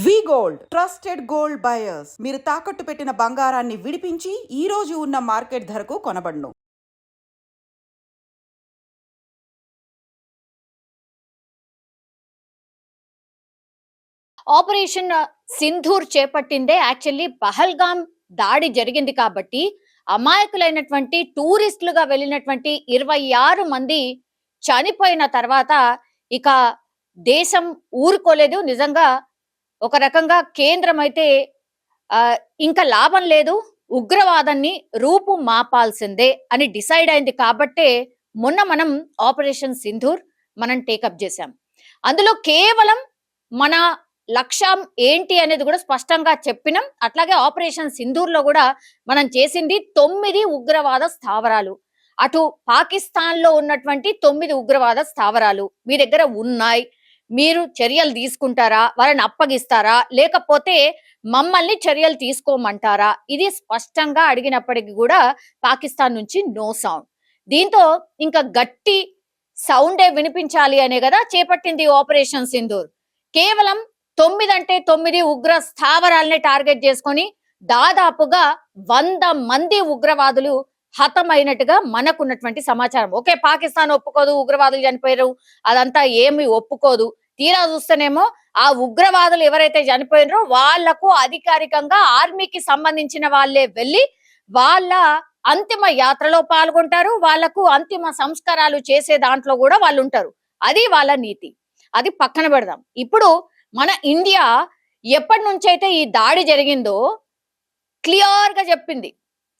వి gold trusted gold buyers. మీరు తాకట్టు పెట్టిన బంగారాన్ని విడిపించి ఈ రోజు ఉన్న మార్కెట్ ధరకు కొనబడును. ఆపరేషన్ సింధూర్ చేపట్టిందే యాక్చువల్లీ పహల్గాం దాడి జరిగింది కాబట్టి అమాయకులైనటువంటి టూరిస్టులుగా వెళ్ళినటువంటి 26 మంది చనిపోయిన తర్వాత ఇక దేశం ఊరుకోలేదు. నిజంగా ఒక రకంగా కేంద్రం అయితే ఇంకా లాభం లేదు, ఉగ్రవాదాన్ని రూపు మాపాల్సిందే అని డిసైడ్ అయింది కాబట్టే మొన్న మనం ఆపరేషన్ సింధూర్ మనం టేకప్ చేశాం. అందులో కేవలం మన లక్ష్యం ఏంటి అనేది కూడా స్పష్టంగా చెప్పినాం. అట్లాగే ఆపరేషన్ సింధూర్ లో కూడా మనం చేసింది 9 ఉగ్రవాద స్థావరాలు. అటు పాకిస్తాన్ లో ఉన్నటువంటి 9 ఉగ్రవాద స్థావరాలు మీ దగ్గర ఉన్నాయి. మీరు చర్యలు తీసుకుంటారా, వాళ్ళని అప్పగిస్తారా, లేకపోతే మమ్మల్ని చర్యలు తీసుకోమంటారా? ఇది స్పష్టంగా అడిగినప్పటికీ కూడా పాకిస్తాన్ నుంచి నో సౌండ్. దీంతో ఇంకా గట్టి సౌండే వినిపించాలి అనే కదా చేపట్టింది ఆపరేషన్ సింధూర్. కేవలం 9 అంటే 9 ఉగ్ర స్థావరాలని టార్గెట్ చేసుకొని దాదాపుగా 100 మంది ఉగ్రవాదులు హతమైనట్టుగా మనకున్నటువంటి సమాచారం. ఓకే, పాకిస్తాన్ ఒప్పుకోదు, ఉగ్రవాదులు చనిపోయారు, అదంతా ఏమి ఒప్పుకోదు. తీరా చూస్తేనేమో ఆ ఉగ్రవాదులు ఎవరైతే చనిపోయినారో వాళ్లకు అధికారికంగా ఆర్మీకి సంబంధించిన వాళ్ళే వెళ్ళి వాళ్ళ అంతిమ యాత్రలో పాల్గొంటారు, వాళ్లకు అంతిమ సంస్కారాలు చేసే దాంట్లో కూడా వాళ్ళు ఉంటారు. అది వాళ్ళ నీతి. అది పక్కన పెడదాం. ఇప్పుడు మన ఇండియా ఎప్పటి నుంచైతే ఈ దాడి జరిగిందో క్లియర్ గా చెప్పింది,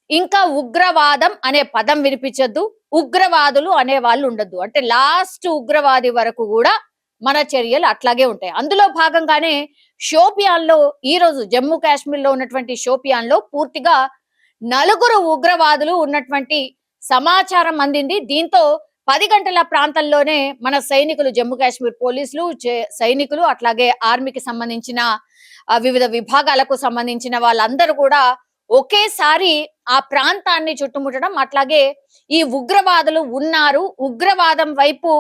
ఇంకా ఉగ్రవాదం అనే పదం వినిపించద్దు, ఉగ్రవాదులు అనే వాళ్ళు ఉండద్దు. అంటే లాస్ట్ ఉగ్రవాది వరకు కూడా మన చర్యలు అట్లాగే ఉంటాయి. అందులో భాగంగానే షోపియాన్ లో ఈ రోజు జమ్మూ కాశ్మీర్ లో ఉన్నటువంటి షోపియాన్ లో పూర్తిగా 4 ఉగ్రవాదులు ఉన్నటువంటి సమాచారం అందింది. దీంతో 10 గంటల ప్రాంతంలోనే మన సైనికులు, జమ్మూ కాశ్మీర్ పోలీసులు సైనికులు అట్లాగే ఆర్మీకి సంబంధించిన వివిధ విభాగాలకు సంబంధించిన వాళ్ళందరూ కూడా ఒకేసారి ఆ ప్రాంతాన్ని చుట్టుముట్టడం, అట్లాగే ఈ ఉగ్రవాదులు ఉన్నారు, ఉగ్రవాదం వైపు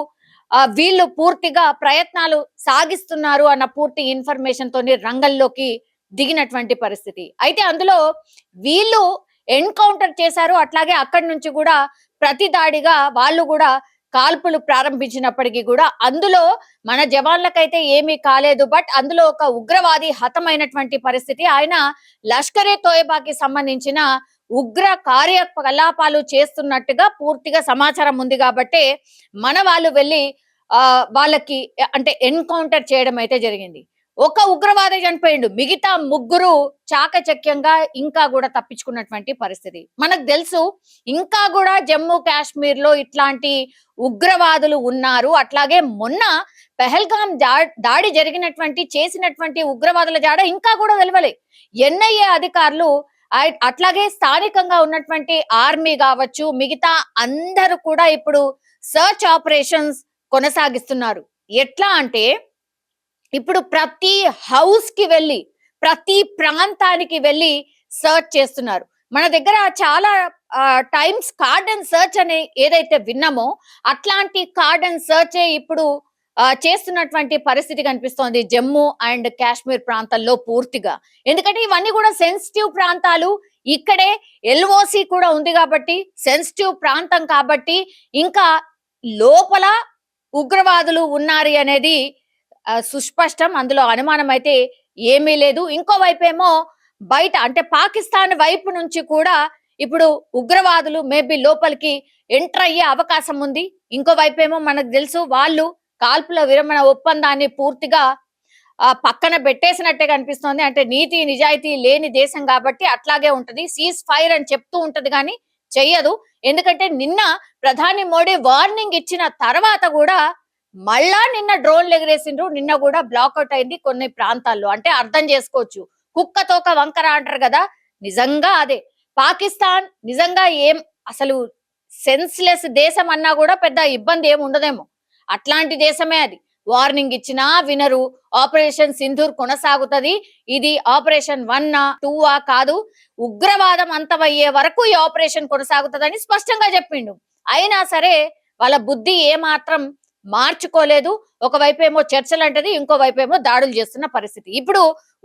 వీళ్ళు పూర్తిగా ప్రయత్నాలు సాగిస్తున్నారు అన్న పూర్తి ఇన్ఫర్మేషన్ తోని రంగంలోకి దిగినటువంటి పరిస్థితి. అయితే అందులో వీళ్ళు ఎన్కౌంటర్ చేశారు. అట్లాగే అక్కడి నుంచి కూడా ప్రతి దాడిగా వాళ్ళు కూడా కాల్పులు ప్రారంభించినప్పటికీ కూడా అందులో మన జవాన్లకైతే ఏమీ కాలేదు. బట్ అందులో ఒక ఉగ్రవాది హతమైనటువంటి పరిస్థితి. ఆయన లష్కరే తోయబాకి సంబంధించిన ఉగ్ర కార్యకలాపాలు చేస్తున్నట్టుగా పూర్తిగా సమాచారం ఉంది కాబట్టి మన వాళ్ళు వెళ్ళి వాళ్ళకి అంటే ఎన్కౌంటర్ చేయడం అయితే జరిగింది. ఒక ఉగ్రవాది చనిపోయిండు, మిగతా 3 చాకచక్యంగా ఇంకా కూడా తప్పించుకున్నటువంటి పరిస్థితి. మనకు తెలుసు ఇంకా కూడా జమ్మూ కాశ్మీర్ లో ఇట్లాంటి ఉగ్రవాదులు ఉన్నారు. అట్లాగే మొన్న పెహల్గాం దాడి చేసినటువంటి ఉగ్రవాదుల జాడ ఇంకా కూడా వెలువలే. ఎన్ఐఏ అధికారులు అట్లాగే స్థానికంగా ఉన్నటువంటి ఆర్మీ కావచ్చు, మిగతా అందరూ కూడా ఇప్పుడు సర్చ్ ఆపరేషన్స్ కొనసాగిస్తున్నారు. ఎట్లా అంటే ఇప్పుడు ప్రతి హౌస్ కి వెళ్ళి ప్రతి ప్రాంతానికి వెళ్ళి సర్చ్ చేస్తున్నారు. మన దగ్గర చాలా టైమ్స్ కార్డన్ సర్చ్ అనే ఏదైతే విన్నామో అట్లాంటి కార్డన్ సర్చ్ ఇప్పుడు చేస్తున్నటువంటి పరిస్థితి కనిపిస్తోంది జమ్మూ అండ్ కాశ్మీర్ ప్రాంతాల్లో పూర్తిగా. ఎందుకంటే ఇవన్నీ కూడా సెన్సిటివ్ ప్రాంతాలు, ఇక్కడే ఎల్ఓసి కూడా ఉంది కాబట్టి సెన్సిటివ్ ప్రాంతం కాబట్టి ఇంకా లోపల ఉగ్రవాదులు ఉన్నారు అనేది సుస్పష్టం. అందులో అనుమానం అయితే ఏమీ లేదు. ఇంకోవైపు ఏమో బయట అంటే పాకిస్తాన్ వైపు నుంచి కూడా ఇప్పుడు ఉగ్రవాదులు మేబీ లోపలికి ఎంటర్ అయ్యే అవకాశం ఉంది. ఇంకోవైపు ఏమో మనకు తెలుసు వాళ్ళు కాల్పుల విరమణ ఒప్పందాన్ని పూర్తిగా పక్కన పెట్టేసినట్టే కనిపిస్తోంది. అంటే నీతి నిజాయితీ లేని దేశం కాబట్టి అట్లాగే ఉంటది, సీజ్ ఫైర్ అని చెప్తూ ఉంటది కానీ చెయ్యదు. ఎందుకంటే నిన్న ప్రధాని మోడీ వార్నింగ్ ఇచ్చిన తర్వాత కూడా మళ్ళా నిన్న డ్రోన్లు ఎగిరేసిండ్రు. నిన్న కూడా బ్లాక్అవుట్ అయింది కొన్ని ప్రాంతాల్లో. అంటే అర్థం చేసుకోవచ్చు, కుక్కతోక వంకర అంటారు కదా, నిజంగా అదే. పాకిస్తాన్ నిజంగా ఏం అసలు సెన్స్లెస్ దేశం అన్నా కూడా పెద్ద ఇబ్బంది ఏమి ఉండదేమో, అట్లాంటి దేశమే అది. వార్నింగ్ ఇచ్చినా వినరు. ఆపరేషన్ సింధూర్ కొనసాగుతుంది. ఇది ఆపరేషన్ 1 2 కాదు, ఉగ్రవాదం అంతమయ్యే వరకు ఈ ఆపరేషన్ కొనసాగుతుందని స్పష్టంగా చెప్పిండు. అయినా సరే వాళ్ళ బుద్ధి ఏమాత్రం మార్చుకోలేదు. ఒకవైపు ఏమో చర్చలు అంటది, ఇంకో వైపు ఏమో దాడులు చేస్తున్న పరిస్థితి. ఇప్పుడు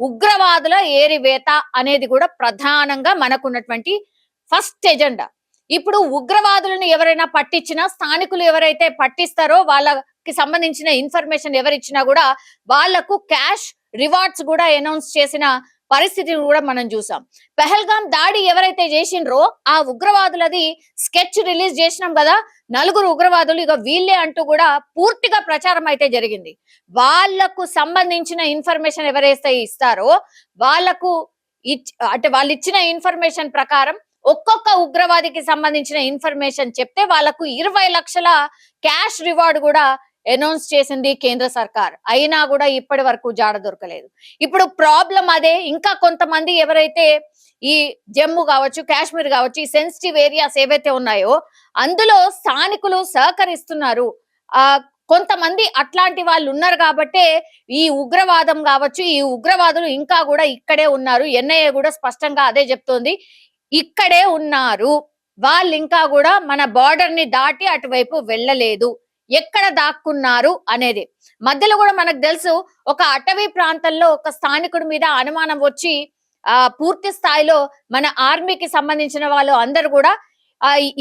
ఉగ్రవాదుల ఏరివేత అనేది కూడా ప్రధానంగా మనకున్నటువంటి ఫస్ట్ ఎజెండా. ఇప్పుడు ఉగ్రవాదులను ఎవరైనా పట్టించినా, స్థానికులు ఎవరైతే పట్టిస్తారో వాళ్ళకి సంబంధించిన ఇన్ఫర్మేషన్ ఎవరిచ్చినా కూడా వాళ్లకు క్యాష్ రివార్డ్స్ కూడా అనౌన్స్ చేసిన పరిస్థితిని కూడా మనం చూసాం. పెహల్గాం దాడి ఎవరైతే చేసిండ్రో ఆ ఉగ్రవాదులది స్కెచ్ రిలీజ్ చేసినాం కదా, 4 ఉగ్రవాదులు ఇక వీళ్ళే అంటూ కూడా పూర్తిగా ప్రచారం అయితే జరిగింది. వాళ్లకు సంబంధించిన ఇన్ఫర్మేషన్ ఎవరైతే ఇస్తారో వాళ్లకు అంటే వాళ్ళు ఇచ్చిన ఇన్ఫర్మేషన్ ప్రకారం ఒక్కొక్క ఉగ్రవాదికి సంబంధించిన ఇన్ఫర్మేషన్ చెప్తే వాళ్లకు 20 లక్షల క్యాష్ రివార్డ్ కూడా అనౌన్స్ చేసింది కేంద్ర సర్కార్. అయినా కూడా ఇప్పటి వరకు జాడ దొరకలేదు. ఇప్పుడు ప్రాబ్లం అదే. ఇంకా కొంతమంది ఎవరైతే ఈ జమ్మూ కావచ్చు, కాశ్మీర్ కావచ్చు, ఈ సెన్సిటివ్ ఏరియాస్ ఏవైతే ఉన్నాయో అందులో స్థానికులు సహకరిస్తున్నారు. కొంతమంది అట్లాంటి వాళ్ళు ఉన్నారు కాబట్టే ఈ ఉగ్రవాదం కావచ్చు, ఈ ఉగ్రవాదులు ఇంకా కూడా ఇక్కడే ఉన్నారు. ఎన్ఐఏ కూడా స్పష్టంగా అదే చెప్తోంది, ఇక్కడే ఉన్నారు వాళ్ళు, ఇంకా కూడా మన బార్డర్ ని దాటి అటువైపు వెళ్ళలేదు, ఎక్కడ దాక్కున్నారు అనేది. మధ్యలో కూడా మనకు తెలుసు, ఒక అటవీ ప్రాంతంలో ఒక స్థానికుడి మీద అనుమానం వచ్చి పూర్తి స్థాయిలో మన ఆర్మీకి సంబంధించిన వాళ్ళు అందరు కూడా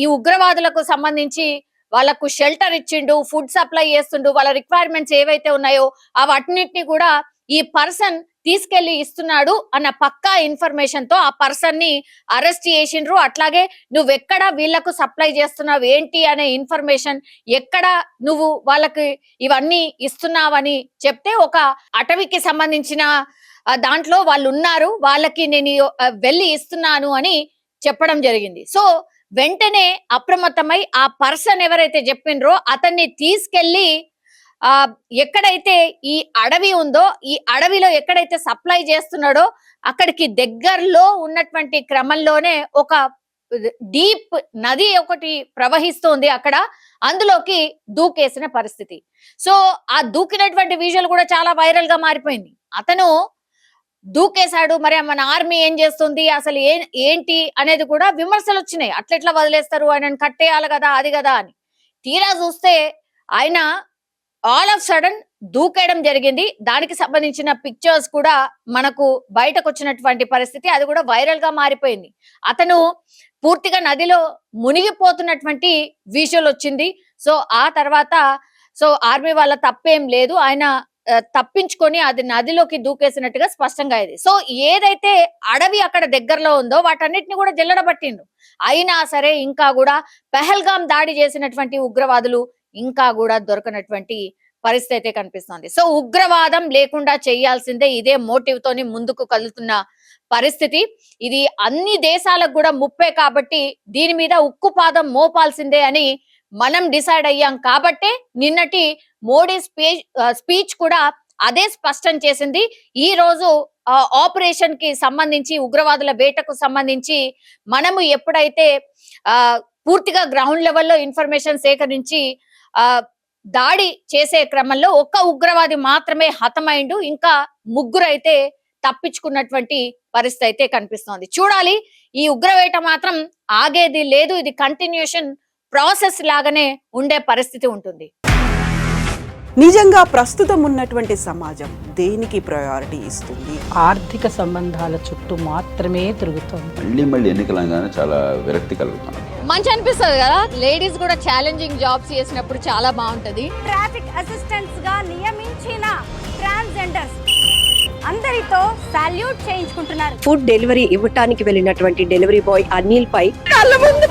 ఈ ఉగ్రవాదులకు సంబంధించి వాళ్ళకు షెల్టర్ ఇచ్చిండు, ఫుడ్ సప్లై చేస్తుండు, వాళ్ళ రిక్వైర్మెంట్స్ ఏవైతే ఉన్నాయో అవన్నిటిని కూడా ఈ పర్సన్ తీసుకెళ్లి ఇస్తున్నాడు అన్న పక్కా ఇన్ఫర్మేషన్ తో ఆ పర్సన్ ని అరెస్ట్ చేసిండ్రు. అట్లాగే నువ్వెక్కడ వీళ్లకు సప్లై చేస్తున్నావు ఏంటి అనే ఇన్ఫర్మేషన్, ఎక్కడ నువ్వు వాళ్ళకి ఇవన్నీ ఇస్తున్నావని చెప్తే ఒక అటవీకి సంబంధించిన దాంట్లో వాళ్ళు ఉన్నారు, వాళ్ళకి నేను వెళ్ళి ఇస్తున్నాను అని చెప్పడం జరిగింది. సో వెంటనే అప్రమత్తమై ఆ పర్సన్ ఎవరైతే చెప్పిండ్రో అతన్ని తీసుకెళ్లి ఎక్కడైతే ఈ అడవి ఉందో ఈ అడవిలో ఎక్కడైతే సప్లై చేస్తున్నాడో అక్కడికి దగ్గరలో ఉన్నటువంటి క్రమంలోనే ఒక డీప్ నది ఒకటి ప్రవహిస్తోంది అక్కడ, అందులోకి దూకేసిన పరిస్థితి. సో ఆ దూకినటువంటి విజువల్ కూడా చాలా వైరల్ గా మారిపోయింది. అతను దూకేశాడు, మరి మన ఆర్మీ ఏం చేస్తుంది, అసలు ఏంటి అనేది కూడా విమర్శలు వచ్చినాయి. అట్లెట్లా వదిలేస్తారు, ఆయనను కట్టేయాలి కదా, అది కదా అని. తీరా చూస్తే ఆయన ఆల్ ఆఫ్ సడన్ దూకేయడం జరిగింది. దానికి సంబంధించిన పిక్చర్స్ కూడా మనకు బయటకు వచ్చినటువంటి పరిస్థితి, అది కూడా వైరల్ గా మారిపోయింది. అతను పూర్తిగా నదిలో మునిగిపోతున్నటువంటి విజువల్ వచ్చింది. సో ఆ తర్వాత ఆర్మీ వాళ్ళ తప్పేం లేదు, ఆయన తప్పించుకొని అది నదిలోకి దూకేసినట్టుగా స్పష్టంగా అయింది. సో ఏదైతే అడవి అక్కడ దగ్గరలో ఉందో వాటన్నిటిని కూడా జల్లడబట్టిండు. అయినా సరే ఇంకా కూడా పెహల్గాం దాడి చేసినటువంటి ఉగ్రవాదులు ఇంకా కూడా దొరకనటువంటి పరిస్థితి అయితే కనిపిస్తోంది. సో ఉగ్రవాదం లేకుండా చేయాల్సిందే, ఇదే మోటివ్ తోని ముందుకు కదులుతున్న పరిస్థితి. ఇది అన్ని దేశాలకు కూడా ముప్పే కాబట్టి దీని మీద ఉక్కుపాదం మోపాల్సిందే అని మనం డిసైడ్ అయ్యాం. కాబట్టే నిన్నటి మోడీ స్పీచ్ కూడా అదే స్పష్టం చేసింది. ఈ రోజు ఆపరేషన్ కి సంబంధించి, ఉగ్రవాదుల వేటకు సంబంధించి మనము ఎప్పుడైతే పూర్తిగా గ్రౌండ్ లెవెల్లో ఇన్ఫర్మేషన్ సేకరించి దాడి చేసే క్రమంలో ఒక్క ఉగ్రవాది మాత్రమే హతమైండు, ఇంకా 3 అయితే తప్పించుకున్నటువంటి పరిస్థితి అయితే కనిపిస్తోంది. చూడాలి, ఈ ఉగ్రవేట మాత్రం ఆగేది లేదు, ఇది కంటిన్యూషన్ ప్రాసెస్ లాగానే ఉండే పరిస్థితి ఉంటుంది. నిజంగా ప్రస్తుతం ఉన్నటువంటి సమాజం దేనికి ప్రయారిటీ ఇస్తుంది? ఆర్థిక సంబంధాల చుట్టూ మాత్రమే తిరుగుతుంది. మళ్ళీ ఎన్నికలంగానే చాలా విరక్తి కలుగుతాను. మంచి అనిపిస్తుంది కదా, లేడీస్ కూడా ఛాలెంజింగ్ జాబ్స్ చేసినప్పుడు చాలా బాగుంటది. ట్రాఫిక్ అసిస్టెంట్స్ గా నియమించిన ట్రాన్స్జెండర్స్ అందరితో సాల్యూట్ చేయించుకుంటున్నారు. ఫుడ్ డెలివరీ ఇవ్వటానికి వెళ్ళినటువంటి డెలివరీ బాయ్ అనిల్ పై కళ్ళ ముందు